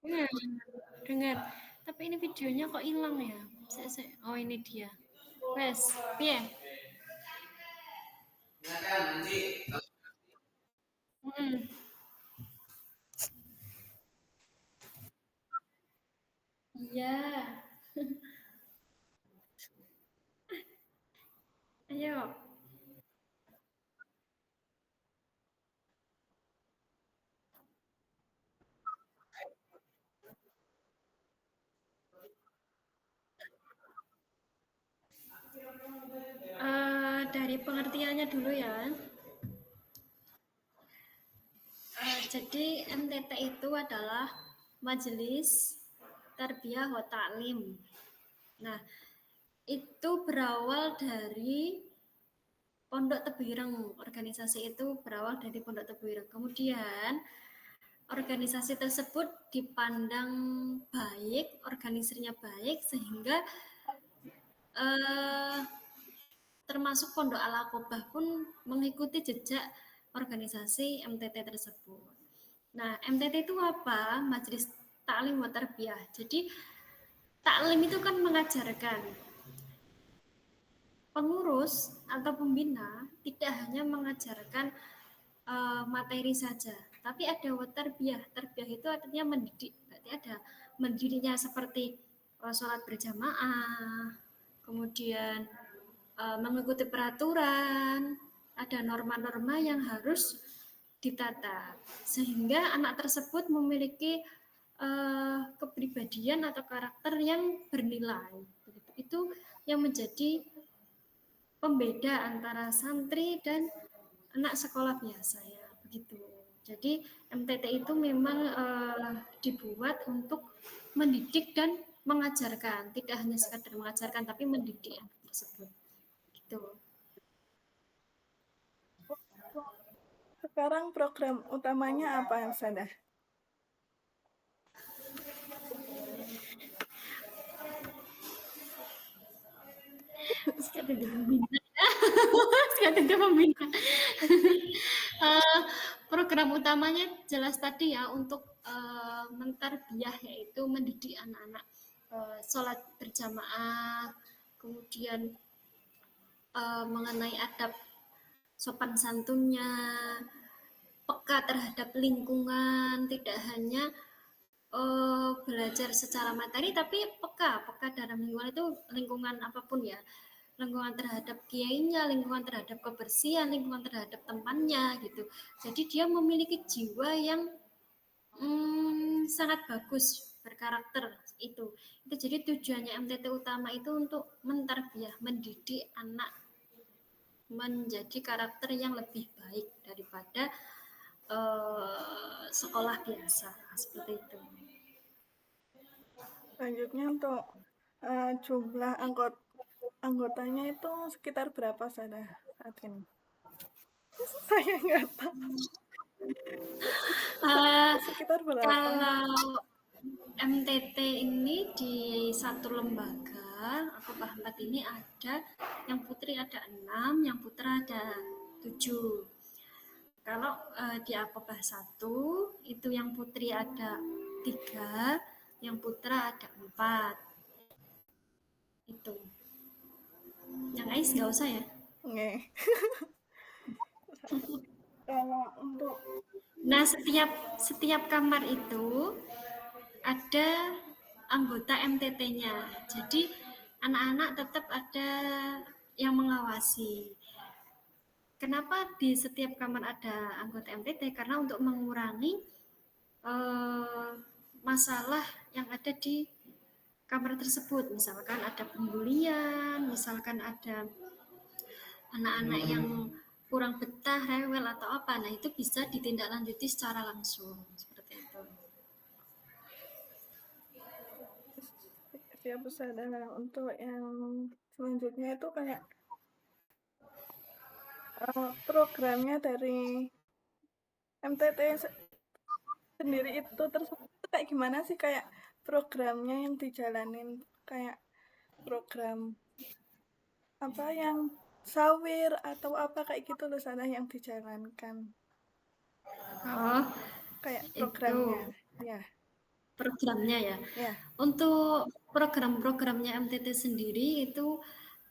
Dengar, dengar. Tapi ini videonya kok hilang ya? Oh ini dia. Wes, piye? Hmm, iya. Ayo. Dari pengertiannya dulu ya. Jadi MTT itu adalah Majelis Tarbiyah wa Ta'lim. Nah, itu berawal dari Pondok Tebuireng. Organisasi itu berawal dari Pondok Tebuireng. Kemudian organisasi tersebut dipandang baik, organisasinya baik sehingga eh, termasuk Pondok Al-Aqobah pun mengikuti jejak organisasi MTT tersebut. Nah, MTT itu apa? Majelis Taklim wa Tarbiyah. Jadi, taklim itu kan mengajarkan. Pengurus atau pembina tidak hanya mengajarkan materi saja, tapi ada tarbiyah. Tarbiyah itu artinya mendidik. Berarti ada mendidiknya seperti sholat berjamaah, kemudian mengikuti peraturan, ada norma-norma yang harus ditata sehingga anak tersebut memiliki kepribadian atau karakter yang bernilai. Itu yang menjadi pembeda antara santri dan anak sekolah biasa ya begitu. Jadi MTT itu memang dibuat untuk mendidik dan mengajarkan, tidak hanya sekadar mengajarkan tapi mendidik anak tersebut. Gitu. Sekarang program utamanya apa, Sada? Sekarang pembina. Sekarang pembina. uh, Program utamanya jelas tadi ya untuk mentarbiyah yaitu mendidik anak-anak sholat berjamaah, kemudian mengenai adab sopan santunnya, peka terhadap lingkungan, tidak hanya belajar secara materi tapi peka dalam lingkungan itu lingkungan apapun ya, lingkungan terhadap kiainya, lingkungan terhadap kebersihan, lingkungan terhadap temannya gitu. Jadi dia memiliki jiwa yang sangat bagus, berkarakter itu. Jadi tujuannya MTT utama itu untuk mentarbiyah, mendidik anak menjadi karakter yang lebih baik daripada sekolah biasa seperti itu. Selanjutnya untuk jumlah anggotanya itu sekitar berapa, Sada, saat ini? Saya nggak tahu. Uh, Sekitar berapa? Kalau MTT ini di satu lembaga Akobah 4 ini ada yang putri ada 6, yang putra ada 7. Kalau di Akobah 1 itu yang putri ada 3, yang putra ada 4. Itu. Yang Ais nggak usah ya. Nggak. Kalau untuk Nah, setiap kamar itu ada anggota MTT-nya. Jadi anak-anak tetap ada yang mengawasi. Kenapa di setiap kamar ada anggota MTT? Karena untuk mengurangi eh, masalah yang ada di kamar tersebut. Misalkan ada pembulian, misalkan ada anak-anak yang kurang betah, rewel atau apa. Nah, itu bisa ditindaklanjuti secara langsung seperti itu. siap Sada, untuk yang selanjutnya itu kayak programnya dari MTT sendiri itu tersebut kayak gimana sih, kayak programnya yang dijalanin, kayak program apa yang sawir atau apa kayak gitu loh, Sada, yang dijalankan Oh, kayak itu. programnya ya. programnya ya. Ya. Untuk program-programnya MTT sendiri itu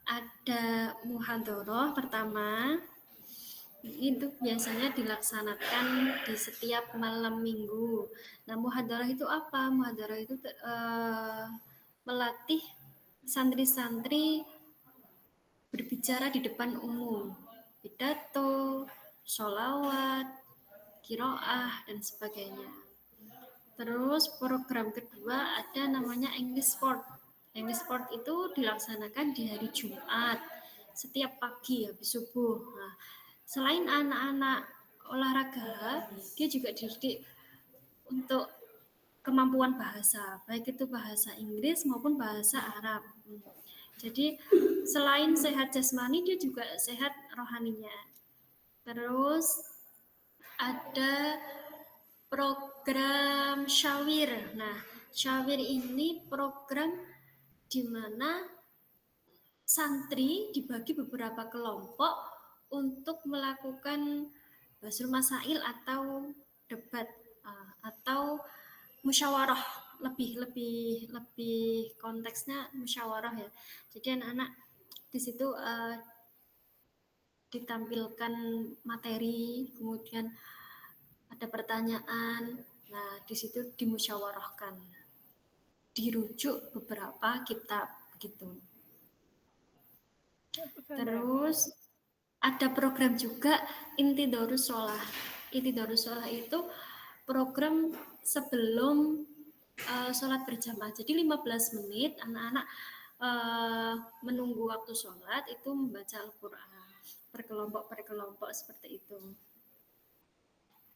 ada muhadharah pertama, itu biasanya dilaksanakan di setiap malam minggu. Nah, muhadharah itu apa? Muhadharah itu melatih santri-santri berbicara di depan umum, pidato, sholawat, kiroah, dan sebagainya. Terus program kedua ada namanya English Sport. English Sport itu dilaksanakan di hari Jumat setiap pagi habis subuh. Nah, selain anak-anak olahraga, dia juga dididik untuk kemampuan bahasa, baik itu bahasa Inggris maupun bahasa Arab. Jadi selain sehat jasmani, dia juga sehat rohaninya. Terus ada program Syawir. Nah, Syawir ini program di mana santri dibagi beberapa kelompok untuk melakukan basul masail atau debat atau musyawarah, lebih lebih lebih konteksnya musyawarah ya. Jadi anak-anak di situ ditampilkan materi, kemudian ada pertanyaan. Nah, di situ dimusyawarahkan, dirujuk beberapa kitab gitu. Terus ada program juga Inti Darus Sholah. Inti Darus Sholah itu program sebelum sholat berjamaah. Jadi 15 menit anak-anak menunggu waktu sholat itu membaca Al-Quran per kelompok seperti itu.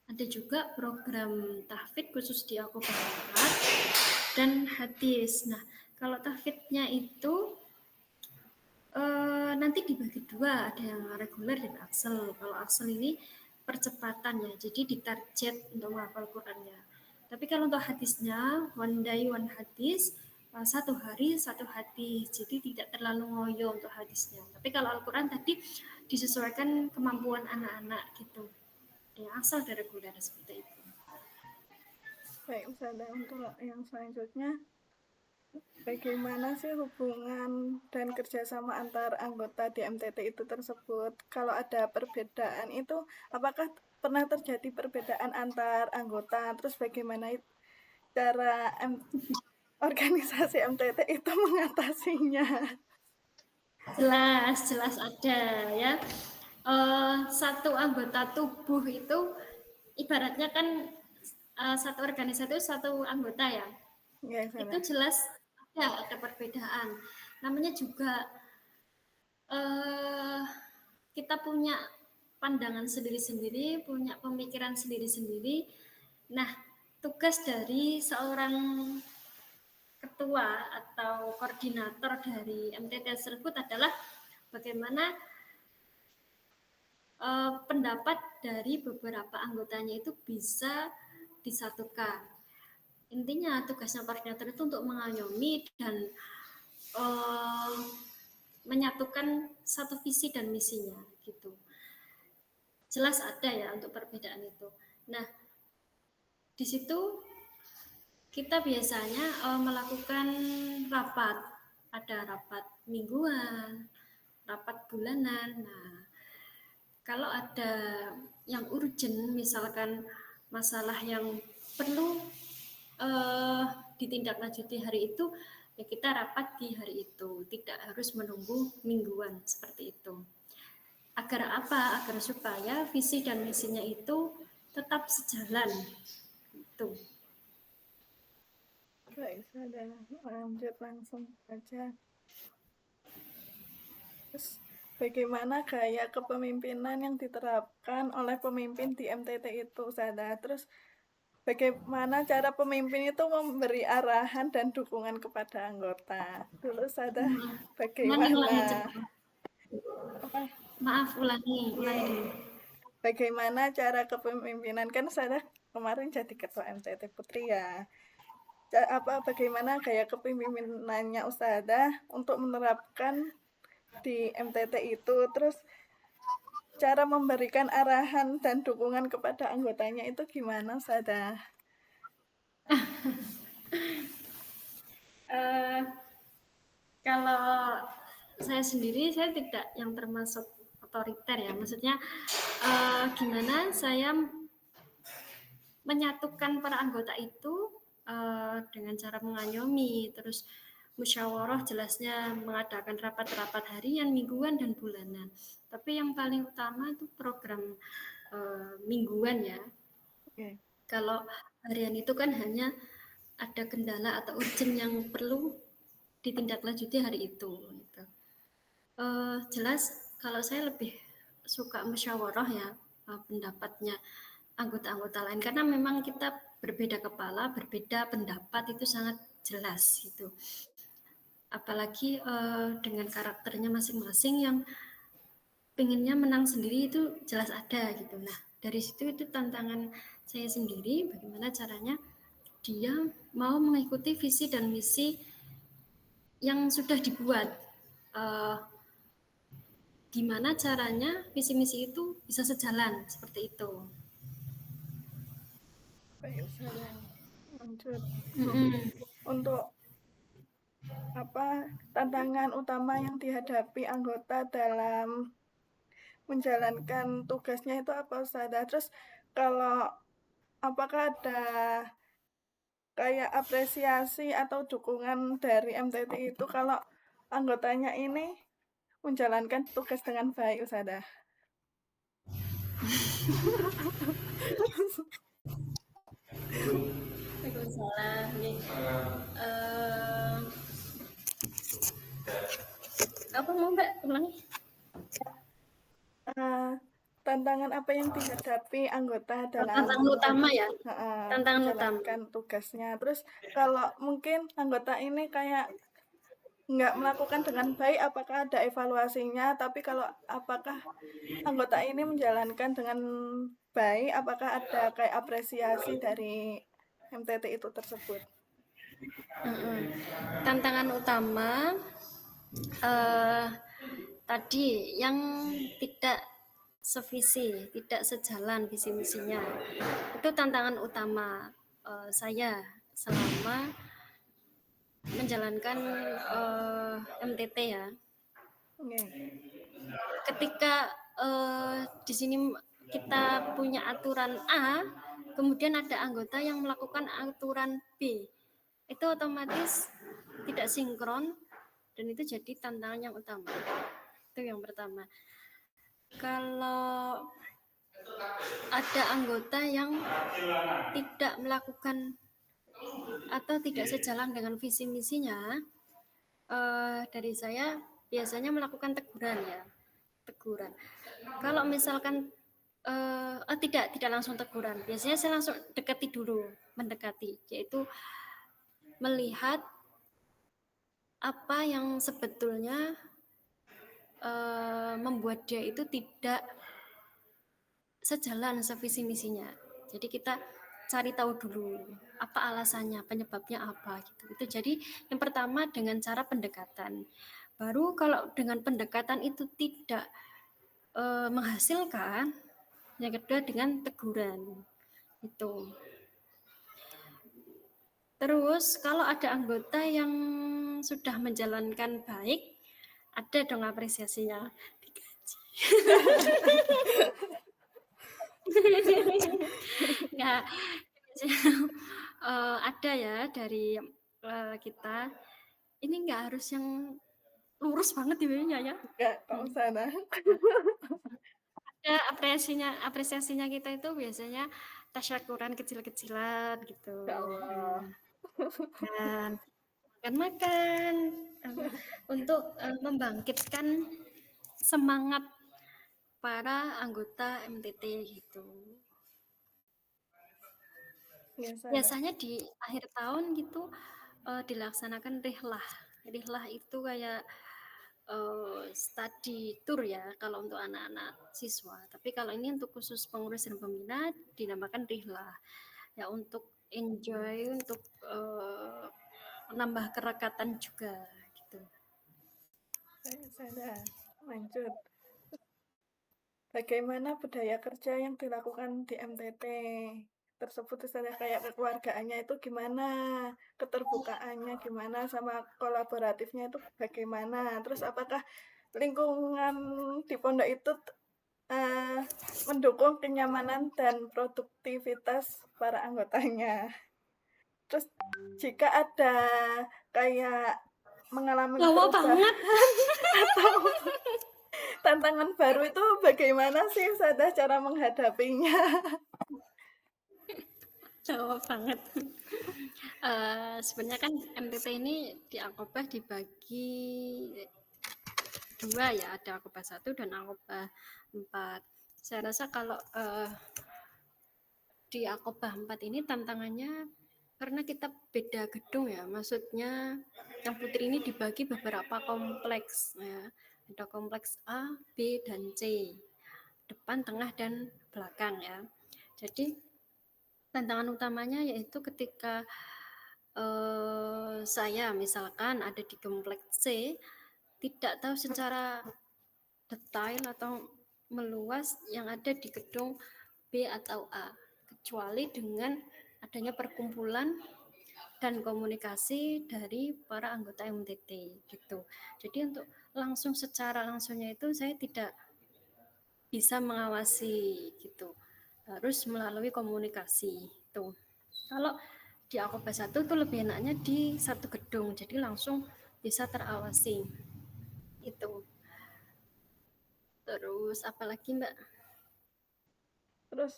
Ada juga program tahfidz khusus di Al Barat dan hadis. Nah, kalau tahfidznya itu nanti dibagi dua, ada yang reguler dan aksel. Kalau aksel ini percepatan ya, jadi ditarget untuk menghafal Qurannya. Tapi kalau untuk hadisnya, one day one hadis, satu hari satu hadis, jadi tidak terlalu ngoyo untuk hadisnya. Tapi kalau Al-Quran tadi disesuaikan kemampuan anak-anak gitu. Yang asal dari reguler seperti itu. Baik, Ustazah, untuk yang selanjutnya, bagaimana sih hubungan dan kerjasama antar anggota di MTT itu tersebut? Kalau ada perbedaan itu, apakah pernah terjadi perbedaan antar anggota? Terus bagaimana cara organisasi MTT itu mengatasinya? Jelas ada ya. Satu anggota tubuh itu ibaratnya kan satu organisasi itu satu anggota ya. Ya, Itu sana. jelas ada perbedaan. Namanya juga kita punya pandangan sendiri-sendiri, punya pemikiran sendiri-sendiri. Nah, tugas dari seorang ketua atau koordinator dari MTT tersebut adalah bagaimana pendapat dari beberapa anggotanya itu bisa disatukan. Intinya tugasnya koordinator itu untuk mengayomi dan menyatukan satu visi dan misinya gitu. Jelas ada ya untuk perbedaan itu. Nah, di situ kita biasanya melakukan rapat. Ada rapat mingguan, rapat bulanan. Nah, kalau ada yang urgent, misalkan masalah yang perlu ditindaklanjuti hari itu, ya kita rapat di hari itu, tidak harus menunggu mingguan seperti itu. Agar apa? Agar supaya visi dan misinya itu tetap sejalan. Itu. Baik, sudah lanjut langsung saja. Terus, bagaimana gaya kepemimpinan yang diterapkan oleh pemimpin di MTT itu, Sada? Terus, bagaimana cara pemimpin itu memberi arahan dan dukungan kepada anggota? Dulu, Sada, Ulangi bagaimana? cepat. Apa? Maaf, ulangi Yeah. dulu. Bagaimana cara kepemimpinan? Kan Sada kemarin jadi ketua MTT Putri ya. Bagaimana gaya kepemimpinannya Ustazah untuk menerapkan di MTT itu, terus cara memberikan arahan dan dukungan kepada anggotanya itu gimana, Ustazah? saya sendiri, saya tidak yang termasuk otoriter ya. Maksudnya gimana saya menyatukan para anggota itu dengan cara mengayomi, terus musyawarah jelasnya mengadakan rapat-rapat harian, mingguan, dan bulanan. Tapi yang paling utama itu program mingguan ya. Oke. Kalau harian itu kan hanya ada kendala atau urgent yang perlu ditindaklanjuti hari itu. Gitu. Jelas kalau saya lebih suka musyawarah ya pendapatnya anggota-anggota lain karena memang kita berbeda kepala, berbeda pendapat itu sangat jelas gitu. Apalagi dengan karakternya masing-masing yang pengennya menang sendiri itu jelas ada gitu. Nah dari situ itu tantangan saya sendiri bagaimana caranya dia mau mengikuti visi dan misi yang sudah dibuat. Gimana caranya visi misi itu bisa sejalan seperti itu. Baik, saya lanjut. Mm-mm. Untuk apa tantangan utama yang dihadapi anggota dalam menjalankan tugasnya itu apa Ustazah? Terus kalau apakah ada kayak apresiasi atau dukungan dari MTT itu kalau anggotanya ini menjalankan tugas dengan baik Ustazah? Waalaikumsalam. Apa mau Mbak ulangi? Eh, tantangan apa yang dihadapi anggota dalam Tantangan utama ya. Tantangan utama. menjalankan tugasnya? Terus kalau mungkin anggota ini kayak nggak melakukan dengan baik, apakah ada evaluasinya? Tapi kalau apakah anggota ini menjalankan dengan baik, apakah ada kayak apresiasi dari MTT itu tersebut? Tantangan utama tadi yang tidak sevisi, tidak sejalan visi misinya. Itu tantangan utama saya selama menjalankan MTT ya. Oke. Ketika di sini kita punya aturan A, kemudian ada anggota yang melakukan aturan B, itu otomatis tidak sinkron dan itu jadi tantangan yang utama. Itu yang pertama. Kalau ada anggota yang tidak melakukan atau tidak sejalan dengan visi misinya, dari saya biasanya melakukan teguran ya, teguran. Kalau misalkan tidak langsung teguran, biasanya saya langsung dekati dulu, mendekati, yaitu melihat apa yang sebetulnya membuat dia itu tidak sejalan sevisi misinya. Jadi kita cari tahu dulu apa alasannya, penyebabnya apa gitu. Itu jadi yang pertama dengan cara pendekatan. Baru kalau dengan pendekatan itu tidak menghasilkan, yang kedua dengan teguran. Itu. Terus kalau ada anggota yang sudah menjalankan baik, ada dong apresiasinya. Nggak, ada ya dari kita. Ini nggak harus yang lurus banget ya ya. Enggak, Pak Usana. Ada apresiasinya kita itu biasanya tasyakuran kecil-kecilan gitu. Ya Allah. Dan makan untuk membangkitkan semangat para anggota MTT gitu. Biasanya di akhir tahun gitu dilaksanakan rihlah. Rihlah itu kayak study tour ya kalau untuk anak-anak siswa. Tapi kalau ini untuk khusus pengurus dan pembina dinamakan rihlah. Ya untuk enjoy, untuk menambah kerekatan juga gitu. Saya lanjut. Bagaimana budaya kerja yang dilakukan di MTT? tersebut, terus ada kayak kekeluargaannya itu gimana, keterbukaannya gimana, sama kolaboratifnya itu bagaimana, terus apakah lingkungan di pondok itu mendukung kenyamanan dan produktivitas para anggotanya. Terus jika ada kayak mengalami Lama perubahan banget. atau tantangan baru itu bagaimana sih Sada cara menghadapinya? Lama banget. Sebenarnya kan MTT ini di Akobah dibagi dua ya, ada Akobah 1 dan Akobah 4. Saya rasa kalau di Akobah 4 ini tantangannya karena kita beda gedung ya, maksudnya yang Putri ini dibagi beberapa kompleks ya. Ada kompleks A, B, dan C, depan, tengah, dan belakang ya. Jadi tantangan utamanya yaitu ketika saya misalkan ada di kompleks C, tidak tahu secara detail atau meluas yang ada di gedung B atau A, kecuali dengan adanya perkumpulan dan komunikasi dari para anggota MTT gitu. Jadi untuk secara langsungnya itu saya tidak bisa mengawasi gitu, harus melalui komunikasi itu. Kalau di Akobah 1 tuh lebih enaknya di satu gedung, jadi langsung bisa terawasi itu. Terus apalagi Mbak? Terus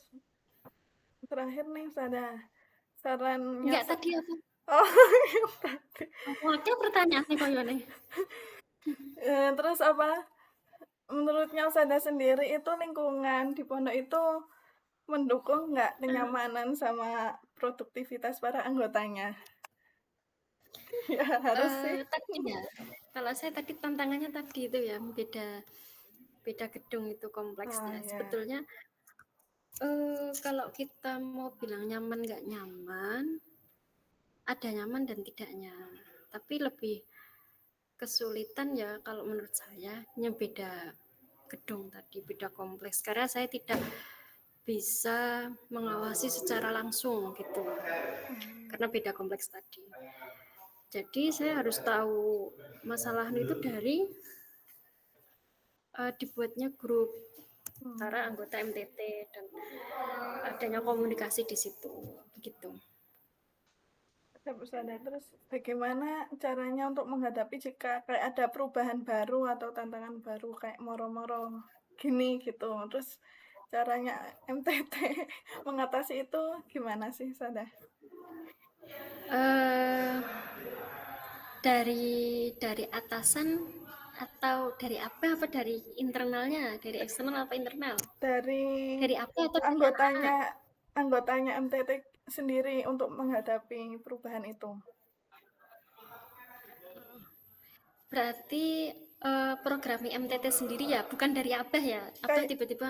terakhir nih Sada, sarannya Enggak tadi apa? oh tadi. Wakil pertanyaan nih koyo nih. Terus apa? Menurutnya Sada sendiri itu lingkungan di pondok itu mendukung nggak kenyamanan sama produktivitas para anggotanya? Ya harus sih. Tadi ya, kalau saya tadi tantangannya tadi itu ya beda beda gedung itu Oh kompleksnya. ya. Sebetulnya kalau kita mau bilang nyaman nggak nyaman, ada nyaman dan tidaknya. Tapi lebih kesulitan ya kalau menurut saya beda gedung tadi, beda kompleks. Karena saya tidak bisa mengawasi secara langsung gitu, karena beda kompleks tadi. Jadi saya harus tahu masalah itu dari dibuatnya grup antara anggota MTT dan adanya komunikasi di situ, begitu. Terus bagaimana caranya untuk menghadapi jika kayak ada perubahan baru atau tantangan baru kayak moro-moro gini gitu. Terus caranya MTT mengatasi itu gimana sih Sada? Eh, dari atasan atau dari apa dari internalnya, dari eksternal apa internal, Dari dari apa atau dari anggotanya anak-anak? anggotanya MTT sendiri untuk menghadapi perubahan itu. Berarti programnya MTT sendiri ya, bukan dari Abah ya? Abah Kayak tiba-tiba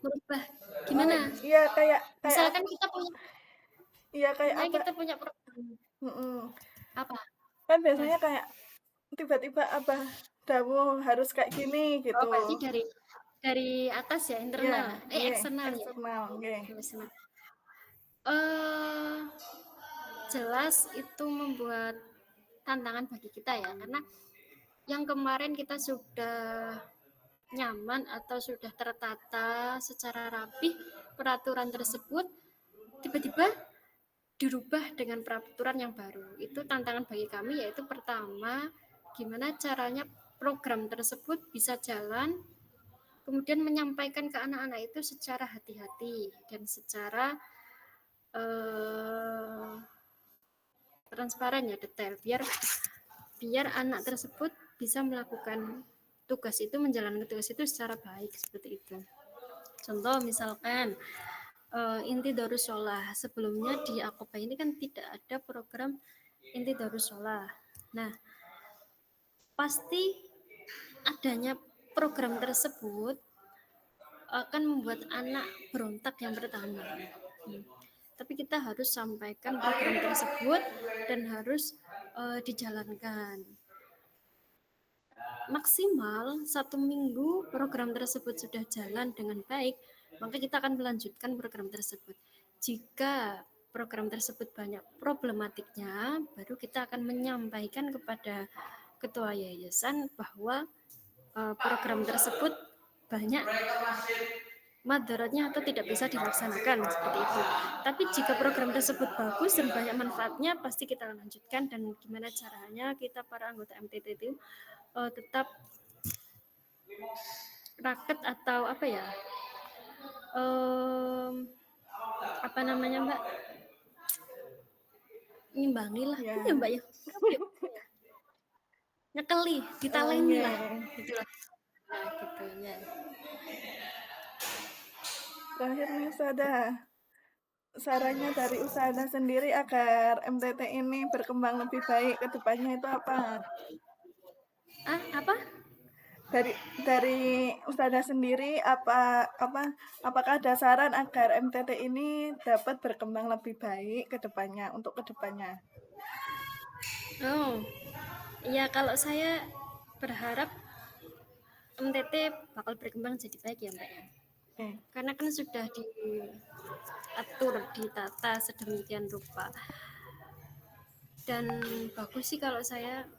merubah gimana? iya kayak kayak Misalkan kita punya, iya kayak misalnya apa? kita punya program apa? Kan Nah, biasanya kayak tiba-tiba Abah Dawo harus kayak gini oh gitu. berarti dari atas ya, Iya, internal, iya, eksternal ya. eksternal, oke. Eksternal. Eh, jelas itu membuat tantangan bagi kita ya, karena yang kemarin kita sudah nyaman atau sudah tertata secara rapih peraturan tersebut tiba-tiba dirubah dengan peraturan yang baru. Itu tantangan bagi kami, yaitu pertama gimana caranya program tersebut bisa jalan, kemudian menyampaikan ke anak-anak itu secara hati-hati dan secara eh, transparan ya, detail, biar anak tersebut bisa melakukan tugas itu, menjalankan tugas itu secara baik, seperti itu. Contoh misalkan Inti Darussolah, sebelumnya di Akobah ini kan tidak ada program Inti Darussolah. Nah, pasti adanya program tersebut akan membuat anak berontak yang pertama. Tapi kita harus sampaikan program tersebut dan harus dijalankan. Maksimal 1 minggu program tersebut sudah jalan dengan baik, maka kita akan melanjutkan program tersebut. Jika program tersebut banyak problematiknya, baru kita akan menyampaikan kepada ketua yayasan bahwa program tersebut banyak madaratnya atau tidak bisa dilaksanakan seperti itu. Tapi jika program tersebut bagus dan banyak manfaatnya, pasti kita akan lanjutkan. Dan gimana caranya kita para anggota MTT itu tetap raket atau apa ya, apa namanya Mbak, ngimbangi lah Ya. ya Mbak ya, nyekeli, ditaleni lah gitu lah. Nah, gitu ya. Terakhir nih Sada, sarannya dari Usada sendiri agar MTT ini berkembang lebih baik ke depannya itu apa? Apa? Dari Usada sendiri apakah ada saran agar MTT ini dapat berkembang lebih baik ke depannya untuk ke depannya? Oh, ya kalau saya berharap MTT bakal berkembang jadi baik ya Mbak ya. Karena kan sudah diatur, ditata sedemikian rupa. Dan bagus sih kalau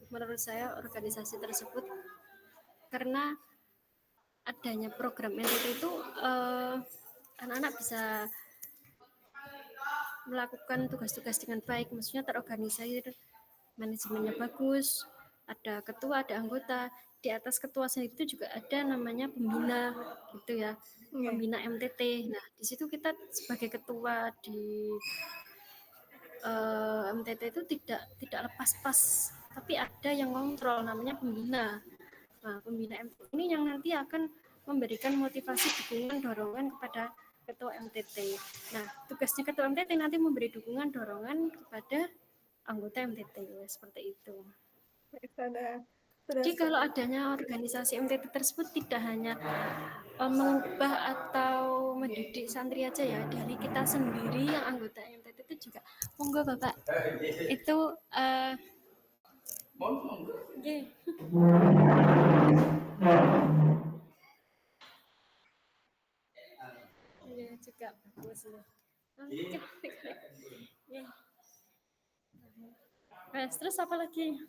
menurut saya organisasi tersebut, karena adanya program MTT itu anak-anak bisa melakukan tugas-tugas dengan baik, maksudnya terorganisir, manajemennya bagus, ada ketua, ada anggota. Di atas ketua sendiri itu juga ada namanya pembina gitu ya, pembina MTT. Nah, di situ kita sebagai ketua di MTT itu tidak lepas pas, tapi ada yang kontrol namanya pembina. Nah, pembina MTT ini yang nanti akan memberikan motivasi, dukungan, dorongan kepada ketua MTT. Nah, tugasnya ketua MTT nanti memberi dukungan, dorongan kepada anggota MTT, seperti itu. Jadi kalau adanya organisasi MTT tersebut tidak hanya mengubah atau mendidik santri aja ya, dari kita sendiri yang anggota MTT itu juga, monggo Bapak, itu ya juga bagus loh. Terus apa lagi?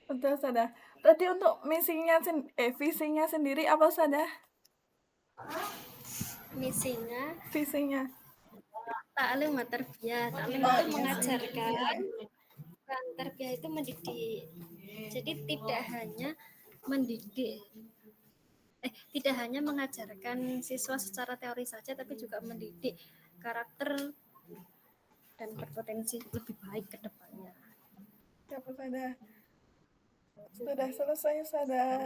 Betul, Sada. Tadi untuk visinya sendiri apa, Sada? Visinya. Taklim wa tarbiyah. Taklim itu mengajarkan, tarbiyah itu mendidik. Jadi tidak hanya mengajarkan siswa secara teori saja, tapi juga mendidik karakter dan berpotensi lebih baik ke depannya. Ya, Sada. Sudah selesai, Sada.